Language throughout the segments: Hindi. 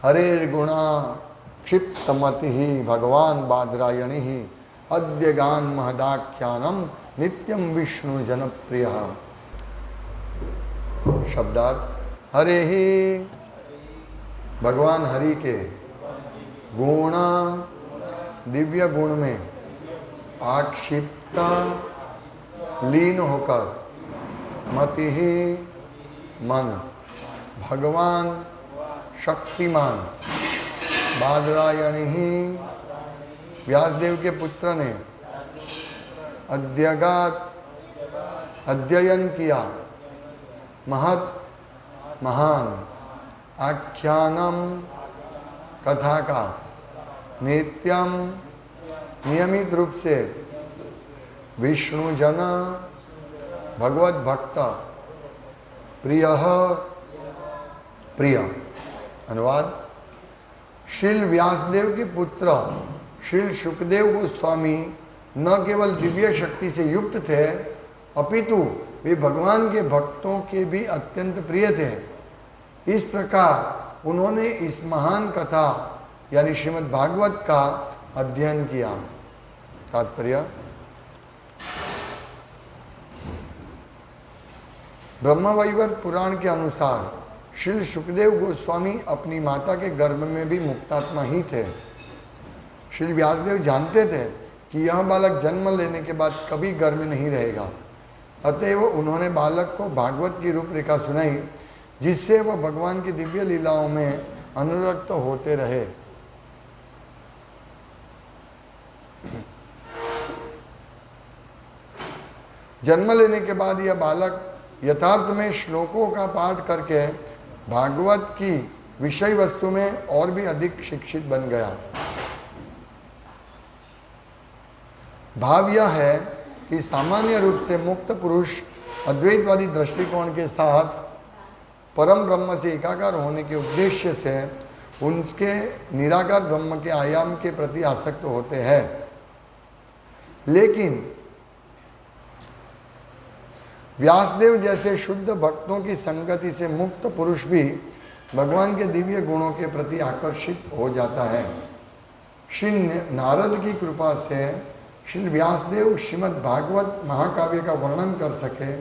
हरेर्गुणा क्षिप्तमति भगवान बादरायणी अद्य गान महदाख्यानम नित्यम विष्णु जनप्रिय। शब्दार्थ हरे ही भगवान हरि के गुण दिव्य गुण में आक्षिप्त लीन होकर मति ही मन भगवान शक्तिमान बादरायणी ही व्यासदेव के पुत्र ने अध्यगात अध्ययन किया महत महान आख्यानम कथा का नित्यम नियमित रूप से विष्णु जन भगवत भक्त प्रिय प्रिय। अनुवाद श्रील व्यासदेव के पुत्र श्रील सुखदेव गोस्वामी न केवल दिव्य शक्ति से युक्त थे अपितु वे भगवान के भक्तों के भी अत्यंत प्रिय थे। इस प्रकार उन्होंने इस महान कथा यानी श्रीमद् भागवत का अध्ययन किया। तात्पर्य ब्रह्मवैवर्त पुराण के अनुसार श्री सुखदेव गोस्वामी अपनी माता के गर्भ में भी मुक्तात्मा ही थे। श्री व्यासदेव जानते थे कि यह बालक जन्म लेने के बाद कभी गर्भ में नहीं रहेगा, अतएव उन्होंने बालक को भागवत की रूपरेखा सुनाई जिससे वह भगवान की दिव्य लीलाओं में अनुरक्त होते रहे। जन्म लेने के बाद यह बालक यथार्थ में श्लोकों का पाठ करके भागवत की विषय वस्तु में और भी अधिक शिक्षित बन गया। भाव यह है कि सामान्य रूप से मुक्त पुरुष अद्वैतवादी दृष्टिकोण के साथ परम ब्रह्म से एकाकार होने के उद्देश्य से उनके निराकार ब्रह्म के आयाम के प्रति आसक्त होते हैं, लेकिन व्यासदेव जैसे शुद्ध भक्तों की संगति से मुक्त पुरुष भी भगवान के दिव्य गुणों के प्रति आकर्षित हो जाता है। श्री नारद की कृपा से श्री व्यासदेव श्रीमद् भागवत महाकाव्य का वर्णन कर सके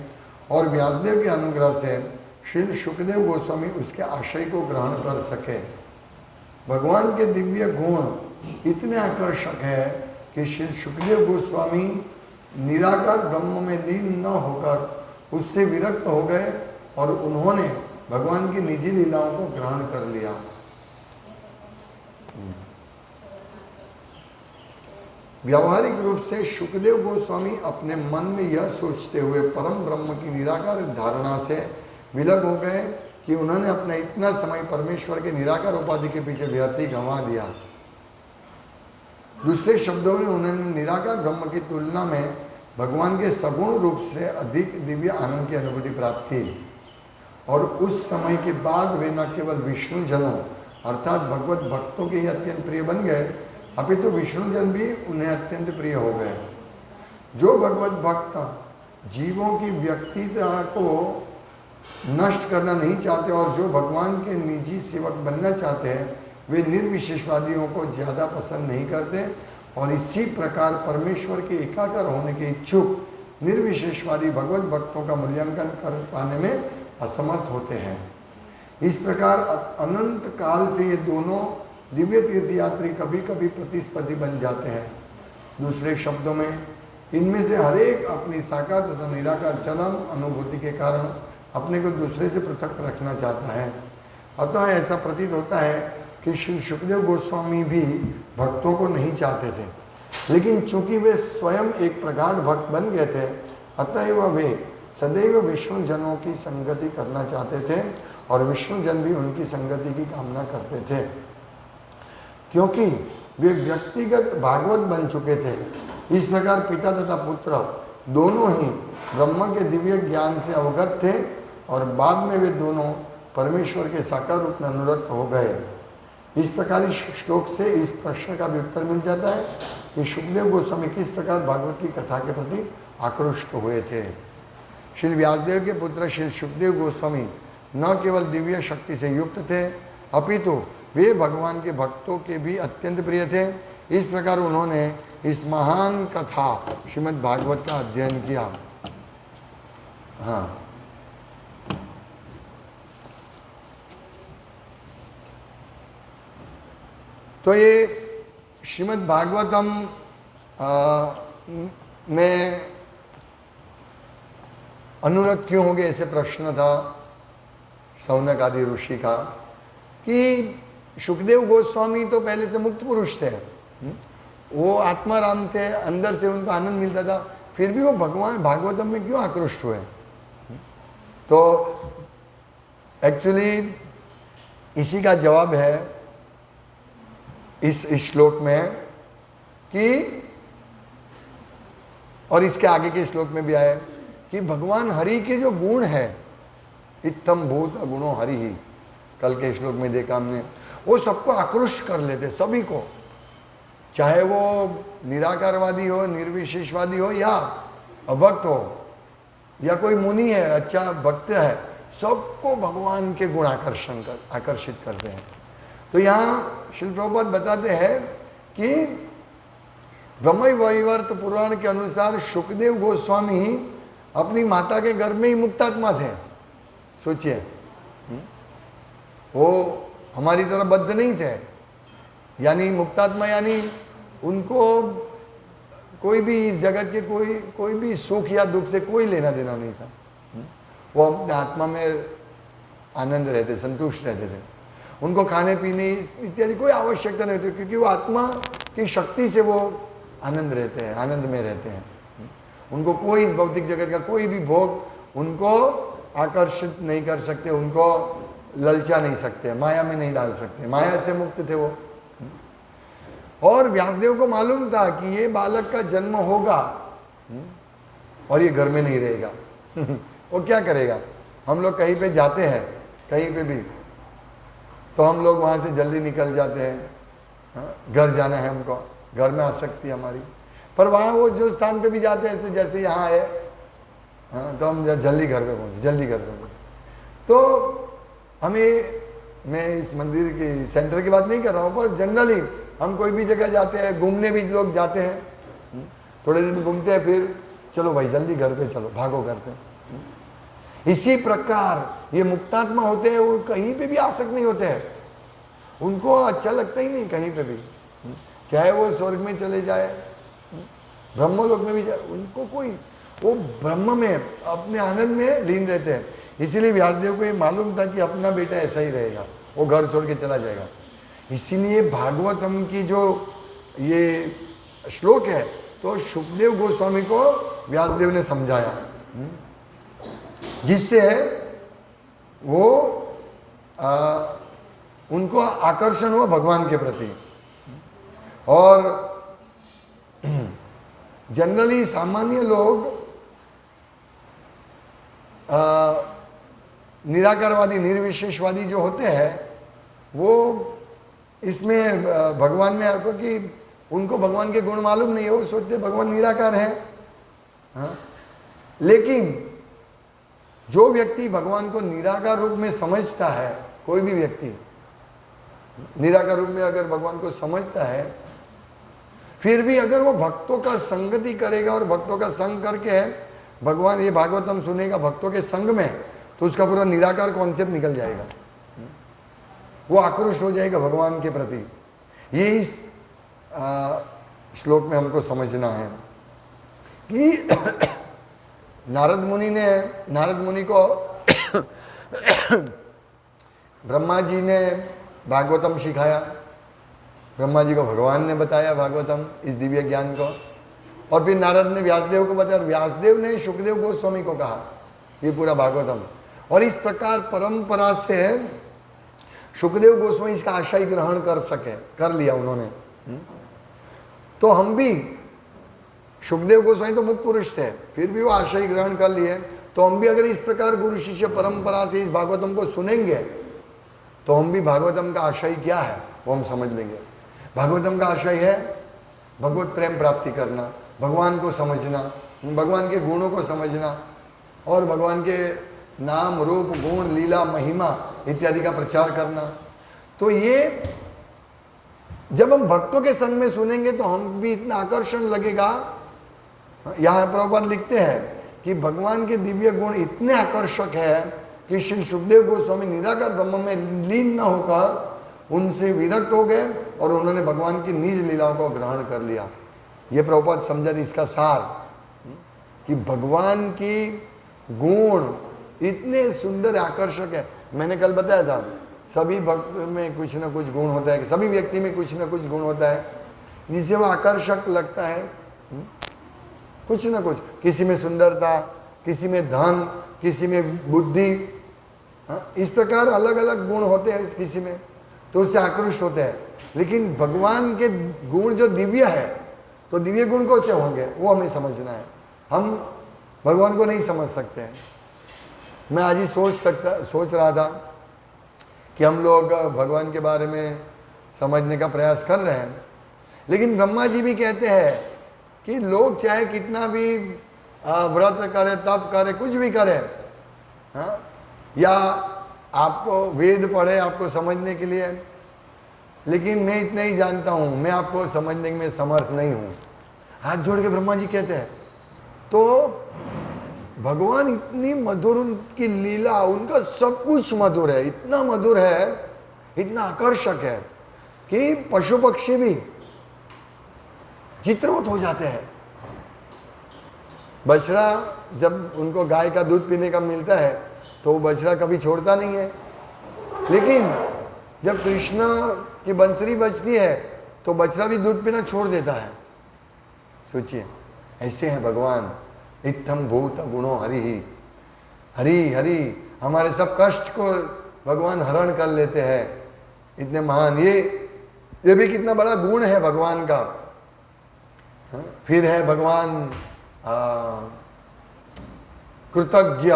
और व्यासदेव के अनुग्रह से श्री सुखदेव गोस्वामी उसके आशय को ग्रहण कर सके। भगवान के दिव्य गुण इतने आकर्षक है कि श्री सुखदेव गोस्वामी निराकार ब्रह्म में लीन न होकर उससे विरक्त हो गए और उन्होंने भगवान की निजी लीलाओं को ग्रहण कर लिया। व्यावहारिक रूप से सुखदेव गोस्वामी अपने मन में यह सोचते हुए परम ब्रह्म की निराकार धारणा से विलग हो गए कि उन्होंने अपना इतना समय परमेश्वर के निराकार उपाधि के पीछे व्यर्थ ही गंवा दिया। दूसरे शब्दों में उन्होंने निराकार ब्रह्म की तुलना में भगवान के सगुण रूप से अधिक दिव्य आनंद की अनुभूति प्राप्त की और उस समय के बाद वे न केवल विष्णु जनों अर्थात भगवत भक्तों के ही अत्यंत प्रिय बन गए अपितु विष्णु जन भी उन्हें अत्यंत प्रिय हो गए। जो भगवत भक्त जीवों की व्यक्तिता को नष्ट करना नहीं चाहते और जो भगवान के निजी सेवक बनना चाहते हैं वे निर्विशेषवादियों को ज़्यादा पसंद नहीं करते और इसी प्रकार परमेश्वर के एकाकार होने के इच्छुक निर्विशेषवादी भगवत भक्तों का मूल्यांकन कर पाने में असमर्थ होते हैं। इस प्रकार अनंत काल से ये दोनों दिव्य तीर्थयात्री कभी कभी प्रतिस्पर्धी बन जाते हैं। दूसरे शब्दों में इनमें से हर एक अपनी साकार तथा निराकार चरम अनुभूति के कारण अपने को दूसरे से पृथक रखना चाहता है। अतः ऐसा प्रतीत होता है कि श्री सुखदेव गोस्वामी भी भक्तों को नहीं चाहते थे, लेकिन चूंकि वे स्वयं एक प्रगाढ़ भक्त बन गए थे अतएव वे सदैव विष्णु जनों की संगति करना चाहते थे और विष्णु जन भी उनकी संगति की कामना करते थे। क्योंकि वे व्यक्तिगत भागवत बन चुके थे, इस प्रकार पिता तथा पुत्र दोनों ही ब्रह्म के दिव्य ज्ञान से अवगत थे और बाद में वे दोनों परमेश्वर के साकार रूप में अनुरक्त हो गए। इस प्रकार इस श्लोक से इस प्रश्न का भी उत्तर मिल जाता है कि सुखदेव गोस्वामी किस प्रकार भागवत की कथा के प्रति आकृष्ट हुए थे। श्री व्यासदेव के पुत्र श्री सुखदेव गोस्वामी न केवल दिव्य शक्ति से युक्त थे अपितु वे भगवान के भक्तों के भी अत्यंत प्रिय थे। इस प्रकार उन्होंने इस महान कथा श्रीमद् भागवत का अध्ययन किया। हाँ, तो ये श्रीमद् भागवतम में अनुरक्त क्यों हो गए, ऐसे प्रश्न था शौनक आदि ऋषि का कि सुखदेव गोस्वामी तो पहले से मुक्त पुरुष थे, वो आत्माराम थे, अंदर से उनको आनंद मिलता था, फिर भी वो भगवान भागवतम में क्यों आकृष्ट हुए। तो एक्चुअली इसी का जवाब है इस श्लोक में कि, और इसके आगे के श्लोक में भी आया कि भगवान हरि के जो गुण है, इत्थम भूत गुणो हरि ही, कल के श्लोक में देखा हमने, वो सबको आकृष्ट कर लेते, सभी को, चाहे वो निराकारवादी हो, निर्विशेषवादी हो या अभक्त हो या कोई मुनि है, अच्छा भक्त है, सबको भगवान के गुण आकर्षित करते हैं। तो यहाँ श्रील प्रभुपाद बताते हैं कि ब्रह्मवैवर्त पुराण के अनुसार सुखदेव गोस्वामी ही अपनी माता के गर्भ में ही मुक्तात्मा थे। सोचिए, वो हमारी तरह बद्ध नहीं थे, यानी मुक्तात्मा, यानी उनको कोई भी इस जगत के कोई भी सुख या दुख से कोई लेना देना नहीं था। वो अपने आत्मा में आनंद रहते, संतुष्ट रहते थे, उनको खाने पीने इत्यादि कोई आवश्यकता नहीं होती, क्योंकि वो आत्मा की शक्ति से वो आनंद रहते हैं, आनंद में रहते हैं। उनको कोई इस भौतिक जगत का कोई भी भोग उनको आकर्षित नहीं कर सकते, उनको ललचा नहीं सकते, माया में नहीं डाल सकते, माया से मुक्त थे वो। और व्यासदेव को मालूम था कि ये बालक का जन्म होगा और ये घर में नहीं रहेगा। वो क्या करेगा, हम लोग कहीं पे जाते हैं, कहीं पे भी, तो हम लोग वहाँ से जल्दी निकल जाते हैं, घर जाना है हमको, घर में आसक्ति हमारी, पर वहाँ वो जो स्थान पे भी जाते हैं, जैसे यहाँ है, हाँ, तो हम जल्दी घर पे पहुँचे, जल्दी घर पे पहुँचे। तो हमें, मैं इस मंदिर की सेंटर की बात नहीं कर रहा हूँ, पर जनरली हम कोई भी जगह जाते हैं, घूमने भी लोग जाते हैं, थोड़े दिन घूमते हैं, फिर चलो भाई जल्दी घर पे चलो, भागो घर पे। इसी प्रकार ये मुक्तात्मा होते हैं, वो कहीं पे भी आसक्त नहीं होते हैं, उनको अच्छा लगता ही नहीं कहीं पे भी, चाहे वो स्वर्ग में चले जाए, ब्रह्मलोक में भी जाए, उनको कोई, वो ब्रह्म में अपने आनंद में लीन रहते हैं। इसीलिए व्यासदेव को ये मालूम था कि अपना बेटा ऐसा ही रहेगा, वो घर छोड़ के चला जाएगा। इसीलिए भागवतम की जो ये श्लोक है, तो सुखदेव गोस्वामी को व्यासदेव ने समझाया, जिससे वो उनको आकर्षण हुआ भगवान के प्रति। और जनरली सामान्य लोग निराकारवादी, निर्विशेषवादी जो होते हैं, वो इसमें भगवान में आपको कि उनको भगवान के गुण मालूम नहीं है, वो सोचते भगवान निराकार है। हाँ, लेकिन जो व्यक्ति भगवान को निराकार रूप में समझता है, कोई भी व्यक्ति निराकार रूप में अगर भगवान को समझता है, फिर भी अगर वो भक्तों का संगति करेगा और भक्तों का संग करके भगवान ये भागवतम सुनेगा भक्तों के संग में, तो उसका पूरा निराकार कॉन्सेप्ट निकल जाएगा, वो आक्रोश हो जाएगा भगवान के प्रति। ये इस श्लोक में हमको समझना है कि नारद मुनि को ब्रह्मा जी ने भागवतम सिखाया, ब्रह्मा जी को भगवान ने बताया भागवतम, इस दिव्य ज्ञान को, और फिर नारद ने व्यासदेव को बताया, व्यासदेव ने सुखदेव गोस्वामी को कहा ये पूरा भागवतम। और इस प्रकार परंपरा से सुखदेव गोस्वामी इसका आशय ग्रहण कर लिया उन्होंने। तो हम भी, सुखदेव गोस्वामी तो मुक्त पुरुष थे, फिर भी वो आशय ग्रहण कर लिए, तो हम भी अगर इस प्रकार गुरु शिष्य परंपरा से इस भागवतम को सुनेंगे, तो हम भी भागवतम का आशय क्या है वो हम समझ लेंगे। भागवतम का आशय है भगवत प्रेम प्राप्ति करना, भगवान को समझना, भगवान के गुणों को समझना, और भगवान के नाम रूप गुण लीला महिमा इत्यादि का प्रचार करना। तो ये जब हम भक्तों के संग में सुनेंगे तो हम भी इतना आकर्षण लगेगा। यहाँ प्रभुपाद लिखते हैं कि भगवान के दिव्य गुण इतने आकर्षक है कि श्री सुखदेव गोस्वामी निराकार ब्रह्म में लीन न होकर उनसे विरक्त हो गए और उन्होंने भगवान की निज लीलाओं को ग्रहण कर लिया। ये प्रभुपाद समझा इसका सार कि भगवान की गुण इतने सुंदर आकर्षक है। मैंने कल बताया था सभी भक्त में कुछ ना कुछ गुण होता है, सभी व्यक्ति में कुछ ना कुछ गुण होता है जिससे वो आकर्षक लगता है। कुछ ना कुछ, किसी में सुंदरता, किसी में धन, किसी में बुद्धि, इस प्रकार अलग अलग गुण होते हैं किसी में, तो उससे आकृष्ट होते हैं। लेकिन भगवान के गुण जो दिव्य है तो दिव्य गुण कौन से होंगे वो हमें समझना है। हम भगवान को नहीं समझ सकते हैं। मैं आज ही सोच रहा था कि हम लोग भगवान के बारे में समझने का प्रयास कर रहे हैं, लेकिन ब्रह्मा जी भी कहते हैं कि लोग चाहे कितना भी व्रत करे, तप करे, कुछ भी करे, हाँ, या आपको वेद पढ़े आपको समझने के लिए, लेकिन मैं इतना ही जानता हूँ, मैं आपको समझने में समर्थ नहीं हूँ। हाथ जोड़ के ब्रह्मा जी कहते हैं। तो भगवान इतनी मधुर, उनकी लीला, उनका सब कुछ मधुर है, इतना मधुर है, इतना आकर्षक है कि पशु पक्षी भी चित्रवत हो जाते हैं। बछड़ा जब उनको गाय का दूध पीने का मिलता है तो वो बछड़ा कभी छोड़ता नहीं है, लेकिन जब कृष्ण की बंसरी बजती है तो बछड़ा भी दूध पीना छोड़ देता है। सोचिए, ऐसे है भगवान। इत्थम भूत गुणों हरि हरि हरि, हमारे सब कष्ट को भगवान हरण कर लेते हैं। इतने महान, ये भी कितना बड़ा गुण है भगवान का। फिर है भगवान कृतज्ञ।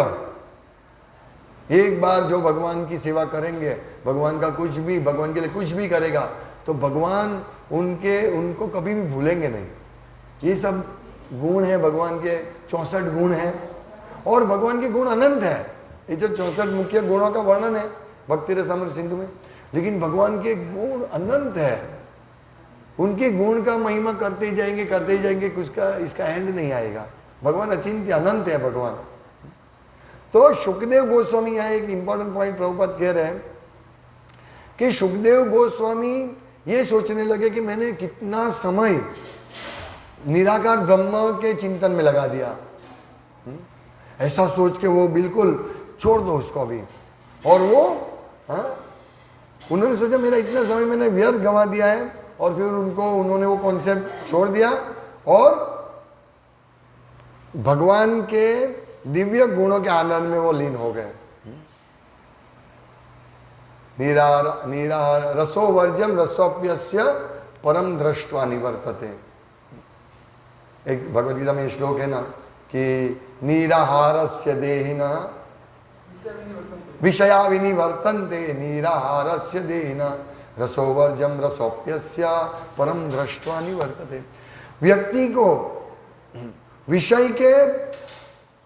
एक बार जो भगवान की सेवा करेंगे, भगवान का कुछ भी, भगवान के लिए कुछ भी करेगा तो भगवान उनको कभी भी भूलेंगे नहीं। ये सब गुण है भगवान के, 64 गुण हैं और भगवान के गुण अनंत है। ये जो 64 मुख्य गुणों का वर्णन है भक्ति रसामृत सिंधु में, लेकिन भगवान के गुण अनंत है। उनके गुण का महिमा करते ही जाएंगे, कुछ का इसका एंड नहीं आएगा। भगवान अचिंत्य अनंत है भगवान। तो सुखदेव गोस्वामी, यहाँ एक इंपॉर्टेंट पॉइंट प्रभुपाद कह रहे हैं कि सुखदेव गोस्वामी ये सोचने लगे कि मैंने कितना समय निराकार ब्रह्म के चिंतन में लगा दिया। ऐसा सोच के वो बिल्कुल छोड़ दो उसको भी। और वो उन्होंने सोचा मेरा इतना समय मैंने व्यर्थ गंवा दिया है, और फिर उन्होंने वो कॉन्सेप्ट छोड़ दिया और भगवान के दिव्य गुणों के आनंद में वो लीन हो गए। रसो वर्जम रसोप्यस्य परम दृष्ट्वा निवर्तते। एक भगवद गीता में श्लोक है ना कि नीराहारस्य देहिना विषया विनिवर्तन्ते, नीराहारस्य देहिना रसोवर्जम रसोप्यस्य परम दृष्ट्वा निवर्तते। व्यक्ति को विषय के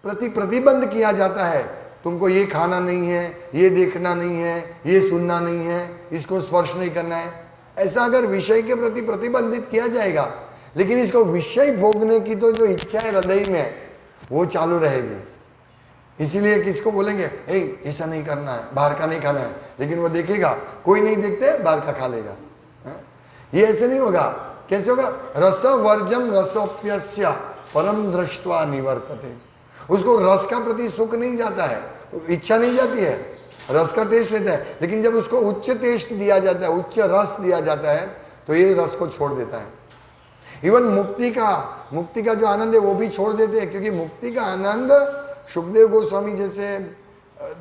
प्रति प्रतिबंध किया जाता है, तुमको ये खाना नहीं है, ये देखना नहीं है, ये सुनना नहीं है, इसको स्पर्श नहीं करना है। ऐसा अगर विषय के प्रति प्रतिबंधित किया जाएगा, लेकिन इसको विषय भोगने की तो जो इच्छा है हृदय में वो चालू रहेगी। इसीलिए किसको बोलेंगे ऐसा नहीं करना है, बाहर का नहीं खाना है, लेकिन वो देखेगा कोई नहीं देखते बाहर का खा लेगा। ये ऐसे नहीं होगा। कैसे होगा? रस वर्जम रसोप्यस्य परम दृष्ट्वा निवर्तते। उसको रस का प्रति सुख नहीं जाता है, इच्छा नहीं जाती है, रस का टेस्ट लेता है, लेकिन जब उसको उच्च टेस्ट दिया जाता है, उच्च रस दिया जाता है, तो ये रस को छोड़ देता है। इवन मुक्ति का जो आनंद है वो भी छोड़ देते हैं, क्योंकि मुक्ति का आनंद सुखदेव गोस्वामी जैसे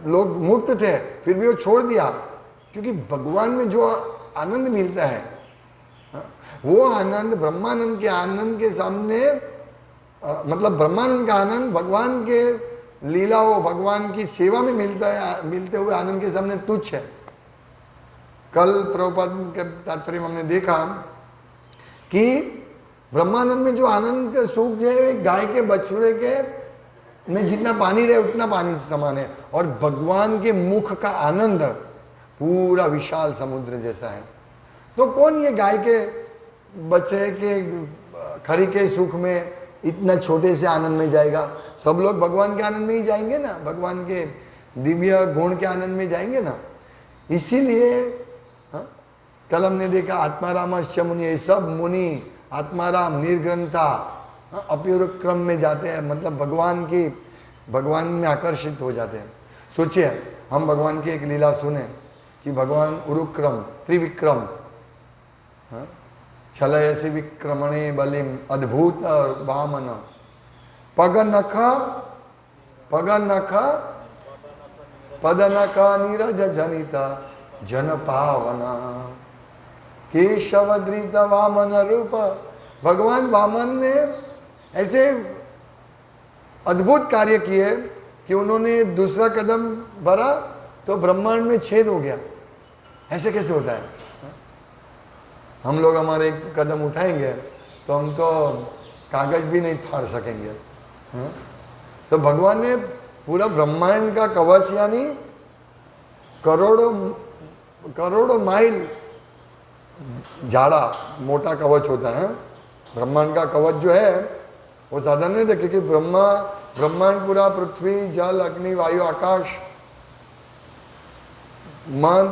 लोग मुक्त थे फिर भी वो छोड़ दिया, क्योंकि भगवान में जो आनंद मिलता है वो आनंद ब्रह्मानंद के आनंद के सामने, मतलब ब्रह्मानंद का आनंद भगवान के लीलाओं, भगवान की सेवा में मिलते हुए आनंद के सामने तुच्छ है। कल प्रभुपाद के तात्पर्य में हमने देखा कि ब्रह्मानंद में जो आनंद का सुख है गाय के बछड़े के में जितना पानी रहे उतना पानी समान है, और भगवान के मुख का आनंद पूरा विशाल समुद्र जैसा है। तो कौन ये गाय के बच्चे के खरी के सुख में इतना छोटे से आनंद में जाएगा? सब लोग भगवान के आनंद में ही जाएंगे ना, भगवान के दिव्य गुण के आनंद में जाएंगे ना। इसीलिए कल हमने देखा आत्मारामश्च मुनि, ये सब मुनि आत्माराम निर्ग्रंथा अपूर्व क्रम में जाते हैं, मतलब भगवान में आकर्षित हो जाते हैं। सोचिए हम भगवान की एक लीला सुने कि भगवान उरुक्रम त्रिविक्रम छलयसि विक्रमणे बलिम अद्भुत वामन पगनख पदनख नीरज जनित जन पावन केशवधृत वामन रूप। भगवान वामन ने ऐसे अद्भुत कार्य किए कि उन्होंने दूसरा कदम भरा तो ब्रह्मांड में छेद हो गया। ऐसे कैसे होता है? हम लोग हमारे एक कदम उठाएंगे तो हम तो कागज भी नहीं फाड़ सकेंगे। तो भगवान ने पूरा ब्रह्मांड का कवच, यानी करोड़ों माइल झाड़ा मोटा कवच होता है। ब्रह्मांड का कवच जो है वो साधारण नहीं था, क्योंकि ब्रह्मांड पूरा पृथ्वी जल अग्नि वायु आकाश मन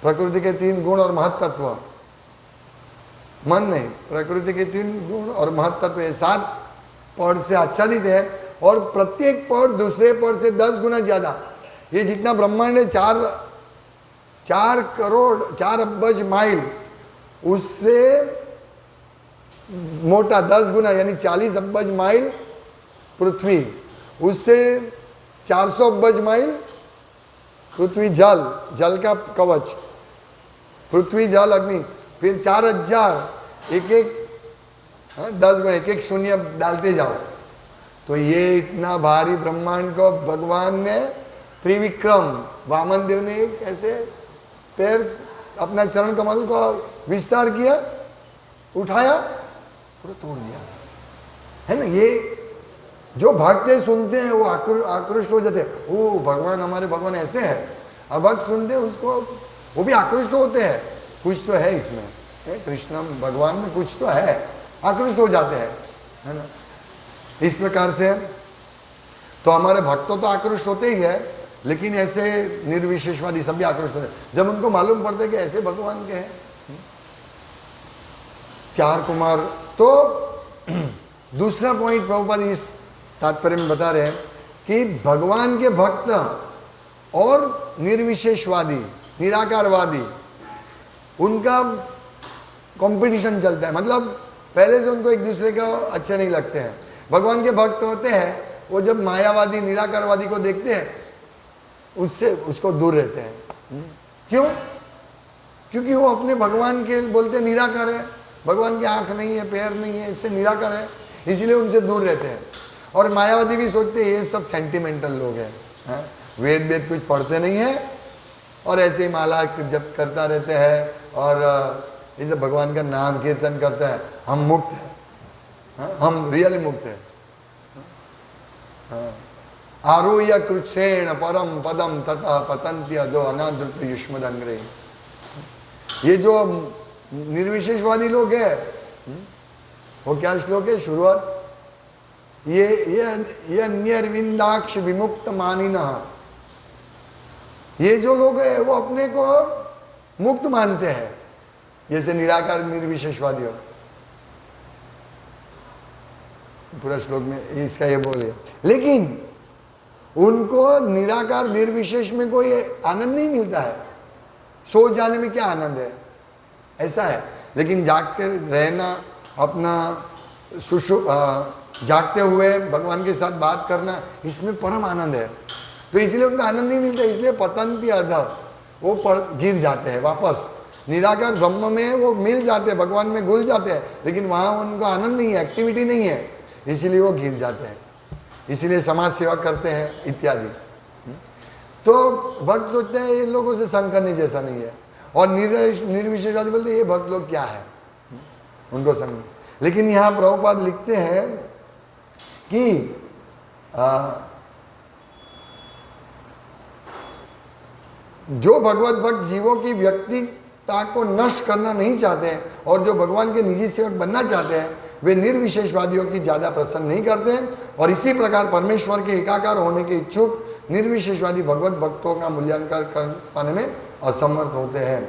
प्रकृति के 3 गुण और महत्त्व, मन नहीं प्रकृति के 3 गुण और महत्त्व, ये 7 पद से आच्छादित है। और प्रत्येक पद दूसरे पद से 10 गुना ज्यादा। ये जितना ब्रह्मांड है 4 करोड़ 4 अब्ज माइल, उससे मोटा 10 गुना यानी 40 अब्ज माइल पृथ्वी, उससे 400 अब्ज माइल पृथ्वी जल का कवच, पृथ्वी जल अग्नि, फिर 4000 एक 10 गुना, एक शून्य डालते जाओ। तो ये इतना भारी ब्रह्मांड को भगवान ने त्रिविक्रम वामन देव ने ऐसे पैर अपना चरण कमल को विस्तार किया, उठाया, पूरा तोड़ दिया, है ना। ये जो भागते सुनते हैं वो आकृष्ट हो जाते हैं। ओ भगवान, हमारे भगवान ऐसे हैं। अब भक्त सुनते हैं उसको, वो भी आकृष्ट होते हैं। कुछ तो है इसमें, कृष्ण भगवान में कुछ तो है, आकृष्ट हो जाते हैं, है ना। इस प्रकार से तो हमारे भक्तों तो आकृष्ट होते ही है, लेकिन ऐसे निर्विशेषवादी सभी आकृष्ट होते हैं जब उनको मालूम पड़ता है कि ऐसे भगवान के हैं 4 कुमार। तो दूसरा पॉइंट प्रभुपाद इस तात्पर्य में बता रहे हैं कि भगवान के भक्त और निर्विशेषवादी निराकारवादी उनका कंपटीशन चलता है। मतलब पहले से उनको एक दूसरे को अच्छे नहीं लगते हैं। भगवान के भक्त होते हैं, वो जब मायावादी निराकारवादी को देखते हैं उससे उसको दूर रहते हैं। क्यों? क्योंकि वो अपने भगवान के बोलते निराकार है, भगवान की आंख नहीं है, पैर नहीं है, इससे निराकार है, इसलिए उनसे दूर रहते हैं। और मायावादी भी सोचते हैं ये सब सेंटिमेंटल लोग हैं, वेद कुछ पढ़ते नहीं है और ऐसे ही माला जप करता रहते हैं और इसे भगवान का नाम कीर्तन करता है। हम मुक्त हैं, हम रियली मुक्त हैं। आरूह्य कृच्छ्रेण परम पदम तथा पतंत्य अधो अनादृत युष्मदंग्रे। ये जो निर्विशेषवादी लोग हैं, वो क्या श्लोक है शुरुआत, ये अन्यरविंदाक्ष विमुक्त मानिनः। ये जो लोग हैं वो अपने को मुक्त मानते हैं, जैसे निराकार निर्विशेषवादी हो। पूरा श्लोक में इसका ये बोले, लेकिन उनको निराकार निर्विशेष में कोई आनंद नहीं मिलता है। सो जाने में क्या आनंद है, ऐसा है। लेकिन जाग के रहना, अपना जागते हुए भगवान के साथ बात करना, इसमें परम आनंद है। तो इसलिए उनको आनंद नहीं मिलता, इसलिए पतंती अधः वो गिर जाते हैं वापस। निराकार ब्रह्म में वो मिल जाते हैं, भगवान में घुल जाते हैं, लेकिन वहाँ उनको आनंद नहीं है, एक्टिविटी नहीं है, इसीलिए वो गिर जाते हैं। इसीलिए समाज सेवा करते हैं इत्यादि। तो भक्त सोचते हैं इन लोगों से संग करने जैसा नहीं है, और निर्विशेषवादी बोलते हैं ये भक्त लोग क्या है, उनको संग। लेकिन यहाँ प्रभुपाद लिखते हैं कि जो भगवत भक्त जीवों की व्यक्तिता को नष्ट करना नहीं चाहते हैं और जो भगवान के निजी सेवक बनना चाहते हैं, वे निर्विशेषवादियों की ज़्यादा प्रसन्न नहीं करते हैं। और इसी प्रकार परमेश्वर के एकाकार होने के इच्छुक निर्विशेषवादी भगवत भक्तों का मूल्यांकन कर पाने में असमर्थ होते हैं।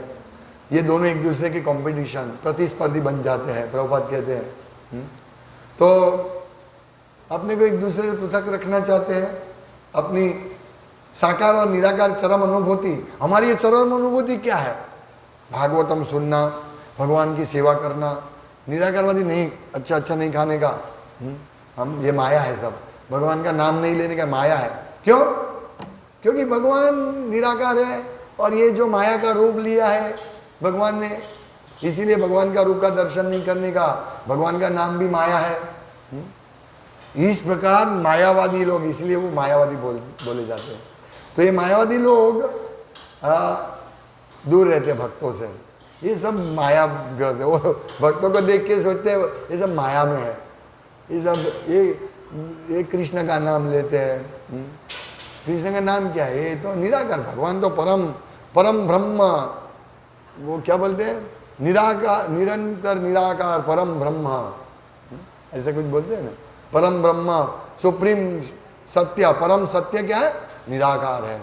ये दोनों एक दूसरे की कंपटीशन, प्रतिस्पर्धी बन जाते हैं, प्रभुपाद कहते हैं। तो अपने को एक दूसरे से पृथक रखना चाहते हैं, अपनी साकार और निराकार चरम अनुभूति। हमारी ये चरम अनुभूति क्या है? भागवतम सुनना, भगवान की सेवा करना। निराकारवादी नहीं, अच्छा नहीं खाने का, हम ये माया है सब, भगवान का नाम नहीं लेने का माया है। क्यों? क्योंकि भगवान निराकार है और ये जो माया का रूप लिया है भगवान ने, इसीलिए भगवान का रूप का दर्शन नहीं करने का, भगवान का नाम भी माया है। इस प्रकार मायावादी लोग, इसलिए वो मायावादी बोले जाते हैं। तो ये मायावादी लोग दूर रहते हैं भक्तों से। ये सब माया करते, वो भक्तों को देख के सोचते हैं ये सब माया में है, ये सब ये कृष्ण का नाम लेते हैं। कृष्ण का नाम क्या है? ये तो निराकार, भगवान तो परम ब्रह्म, वो क्या बोलते हैं, निराकार, निरंतर निराकार परम ब्रह्म, ऐसा कुछ बोलते हैं ना, परम ब्रह्म, सुप्रीम सत्य, परम सत्य क्या है? निराकार है,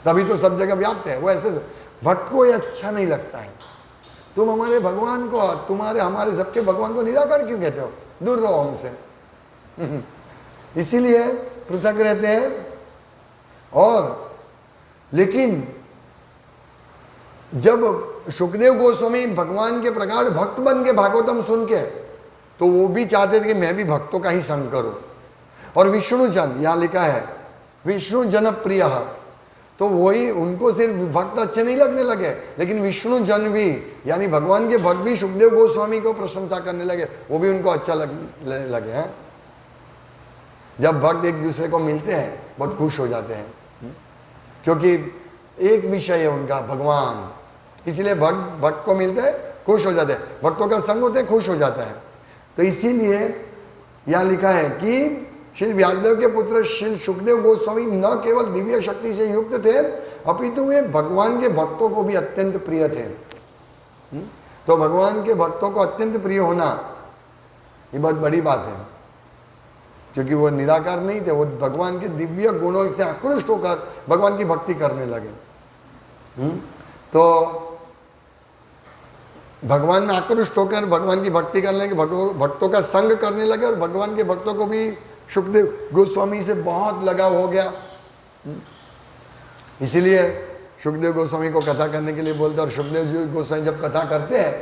तभी तो सब जगह व्याप्त है। वो ऐसे भक्त को ये अच्छा नहीं लगता है, तुम हमारे भगवान को, तुम्हारे हमारे सबके भगवान को निराकार क्यों कहते हो? दूर रहो हमसे। इसीलिए पृथक रहते हैं। और लेकिन जब सुखदेव गोस्वामी भगवान के प्रगाढ़ भक्त बन के भागवतम सुन के, तो वो भी चाहते थे कि मैं भी भक्तों का ही संग करूं। और विष्णु जन, यहां लिखा है विष्णु जन प्रिय, तो वही उनको सिर्फ भक्त अच्छे नहीं लगने लगे, लेकिन विष्णु जन भी, यानी भगवान के भक्त भी सुखदेव गोस्वामी को प्रशंसा करने लगे, वो भी उनको अच्छा लगने लगे हैं। जब भक्त एक दूसरे को मिलते हैं बहुत खुश हो जाते हैं, क्योंकि एक विषय है उनका भगवान, इसीलिए भक्त को मिलते हैं खुश हो जाते हैं, भक्तों का संग होते हैं खुश हो जाता है। तो इसीलिए यहाँ लिखा है कि श्री व्यासदेव के पुत्र श्री सुखदेव गोस्वामी न केवल दिव्य शक्ति से युक्त थे, अपितु वे भगवान के भक्तों को भी अत्यंत प्रिय थे। तो भगवान के भक्तों को अत्यंत प्रिय होना ये बहुत बड़ी बात है, क्योंकि वो निराकार नहीं थे, वो भगवान के दिव्य गुणों से आकृष्ट होकर भगवान की भक्ति करने लगे। तो भगवान में आकृष्ट होकर भगवान की भक्ति करने लगे, भक्तों का संग करने लगे, और भगवान के भक्तों को भी सुखदेव गोस्वामी से बहुत लगाव हो गया। इसीलिए सुखदेव गोस्वामी को कथा करने के लिए बोलते, और सुखदेव जी गोस्वामी जब कथा करते हैं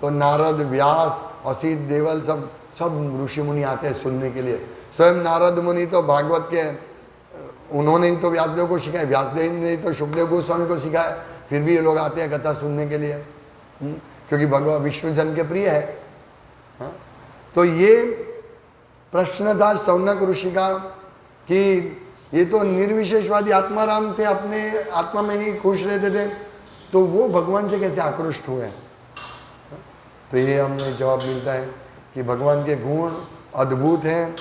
तो नारद, व्यास, असित, देवल सब ऋषि मुनि आते हैं सुनने के लिए। स्वयं नारद मुनि तो भागवत के, उन्होंने ही तो व्यासदेव को सिखाया, व्यासदेव ने तो सुखदेव गोस्वामी को सिखाया, फिर भी ये लोग आते हैं कथा सुनने के लिए, क्योंकि भगवान विष्णु जन के प्रिय है। तो ये प्रश्न था शौनक ऋषि का कि ये तो निर्विशेषवादी आत्माराम थे, अपने आत्मा में ही खुश रहते थे, तो वो भगवान से कैसे आकृष्ट हुए? तो ये हमें जवाब मिलता है कि भगवान के गुण अद्भुत हैं,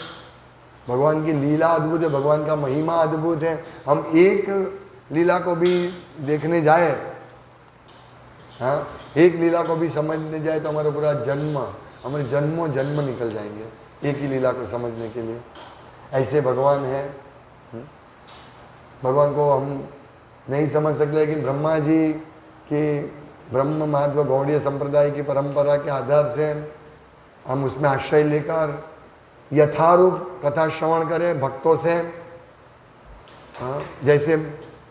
भगवान की लीला अद्भुत है, भगवान का महिमा अद्भुत है। हम एक लीला को भी देखने जाए, हाँ, एक लीला को भी समझने जाए तो हमारा पूरा जन्म, हमारे जन्मों जन्म निकल जाएंगे एक ही लीला को समझने के लिए। ऐसे भगवान है, भगवान को हम नहीं समझ सकते, लेकिन ब्रह्मा जी की ब्रह्म माध्व गौड़ीय संप्रदाय की परंपरा के आधार से हम उसमें आश्रय लेकर यथारूप कथा श्रवण करें भक्तों से। हाँ, जैसे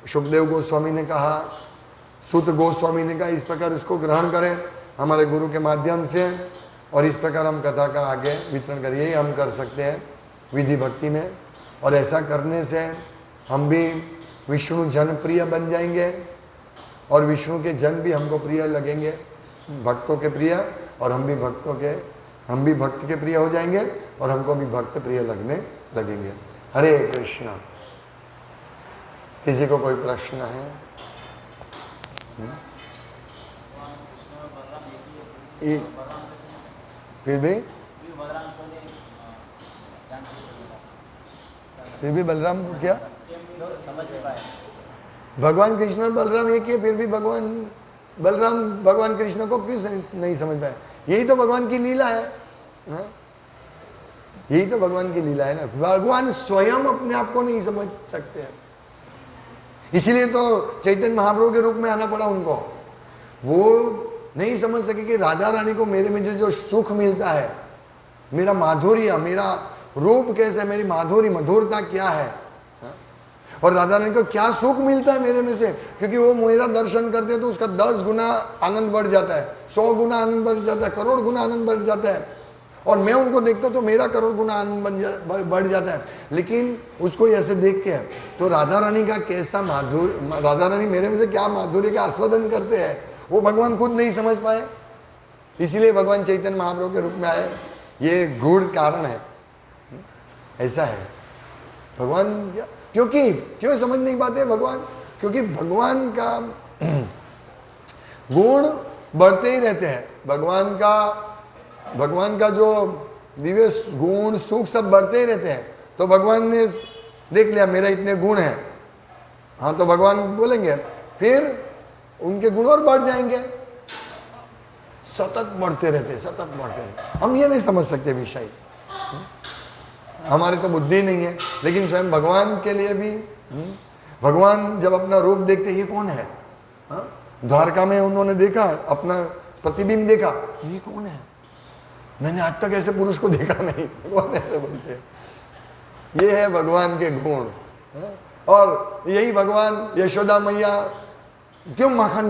सुखदेव गोस्वामी ने कहा, सूत गोस्वामी ने कहा, इस प्रकार उसको ग्रहण करें हमारे गुरु के माध्यम से, और इस प्रकार हम कथा का आगे वितरण करें। यही हम कर सकते हैं विधि भक्ति में, और ऐसा करने से हम भी विष्णु जन प्रिय बन जाएंगे, और विष्णु के जन भी हमको प्रिय लगेंगे, भक्तों के प्रिय, और हम भी भक्त के प्रिय हो जाएंगे, और हमको भी भक्त प्रिय लगने लगेंगे। हरे कृष्णा। किसी को कोई प्रश्न है? फिर भी बलराम को क्या समझ नहीं पाए। भगवान कृष्ण और बलराम एक ही है, फिर भी भगवान बलराम भगवान कृष्ण को क्यों नहीं समझ पाए? यही तो भगवान की लीला है, हाँ? यही तो भगवान की लीला है ना। भगवान स्वयं अपने आप को नहीं समझ सकते हैं, इसीलिए तो चैतन्य महाप्रभु के रूप में आना पड़ा उनको। वो नहीं समझ सके कि राधा रानी को मेरे में जो सुख मिलता है, मेरा माधुर्य, मेरा रूप कैसे, मेरी माधुरी मधुरता क्या है, और राधा रानी को क्या सुख मिलता है मेरे में से, क्योंकि वो मेरा दर्शन करते हैं तो उसका 10 गुना आनंद बढ़ जाता है, 100 गुना आनंद बढ़ जाता है, करोड़ गुना आनंद बढ़ जाता है। और मैं उनको देखता हूँ तो मेरा करोड़ गुना आनंद बढ़ जाता है। लेकिन उसको ऐसे देख के तो राधा रानी का कैसा माधुर्य, राधा रानी मेरे में से क्या माधुर्य का आस्वादन करते हैं, वो भगवान खुद नहीं समझ पाए। इसीलिए भगवान चैतन्य महाप्रभु के रूप में आए, ये गूढ़ कारण है। ऐसा है भगवान, क्योंकि क्यों समझ नहीं पाते भगवान? क्योंकि भगवान का गुण बढ़ते ही रहते हैं। भगवान का जो दिव्य गुण सुख सब बढ़ते ही रहते हैं। तो भगवान ने देख लिया मेरा इतने गुण हैं, हाँ, तो भगवान बोलेंगे फिर उनके गुण और बढ़ जाएंगे, सतत बढ़ते रहते, सतत बढ़ते रहते। हम ये नहीं समझ सकते विषय, हमारे तो बुद्धि नहीं है। लेकिन स्वयं भगवान के लिए भी, भगवान जब अपना रूप देखते, ये कौन है? द्वारका में उन्होंने देखा, अपना प्रतिबिंब देखा, ये कौन है? मैंने आज तक ऐसे पुरुष को देखा नहीं। भगवान ऐसे बोलते हैं, ये है भगवान के गुण। और यही भगवान यशोदा मैया क्यों माखन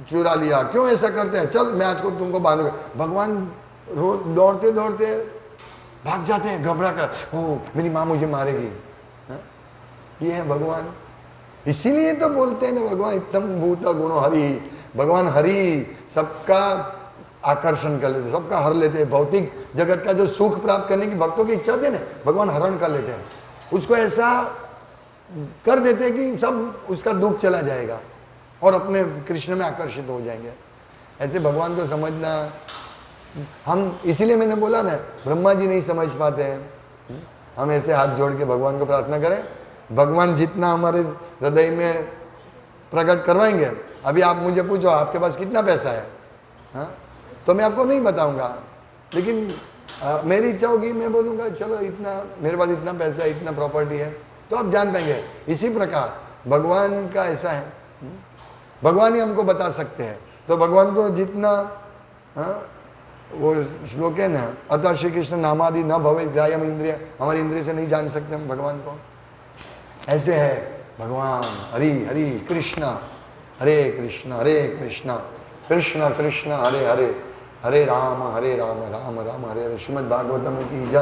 चुरा लिया, क्यों ऐसा करते हैं? चल मैं आज को तुमको बांधूंगा। भगवान दौड़ते दौड़ते भाग जाते हैं घबरा कर, ओ मेरी माँ मुझे मारेगी। ये है भगवान। इसीलिए तो बोलते हैं ना, भगवान इत्थम भूत गुणो हरि। भगवान हरि सबका आकर्षण कर लेते, सबका हर लेते हैं। भौतिक जगत का जो सुख प्राप्त करने की भक्तों की इच्छा थी ना, भगवान हरण कर लेते हैं, उसको ऐसा कर देते हैं कि सब उसका दुख चला जाएगा और अपने कृष्ण में आकर्षित हो जाएंगे। ऐसे भगवान को समझना, हम इसीलिए मैंने बोला ना, ब्रह्मा जी नहीं समझ पाते हैं। हम ऐसे हाथ जोड़ के भगवान को प्रार्थना करें, भगवान जितना हमारे हृदय में प्रकट करवाएंगे। अभी आप मुझे पूछो आपके पास कितना पैसा है, हाँ, तो मैं आपको नहीं बताऊंगा, लेकिन मेरी इच्छा होगी, मैं बोलूँगा चलो इतना मेरे पास इतना पैसा है, इतना प्रॉपर्टी है, तो आप जान पाएंगे। इसी प्रकार भगवान का ऐसा है, भगवान ही हमको बता सकते हैं। तो भगवान को जितना, हाँ, वो श्लोक है ना, अतः श्री कृष्ण नामादि न भवे ग्राह्यम इंद्रिय, हमारी इंद्रिय से नहीं जान सकते हम भगवान को। ऐसे है भगवान। हरि हरि कृष्ण, हरे कृष्ण कृष्ण कृष्ण हरे हरे, हरे राम राम राम हरे हरे। श्रीमद् भागवतम की जय।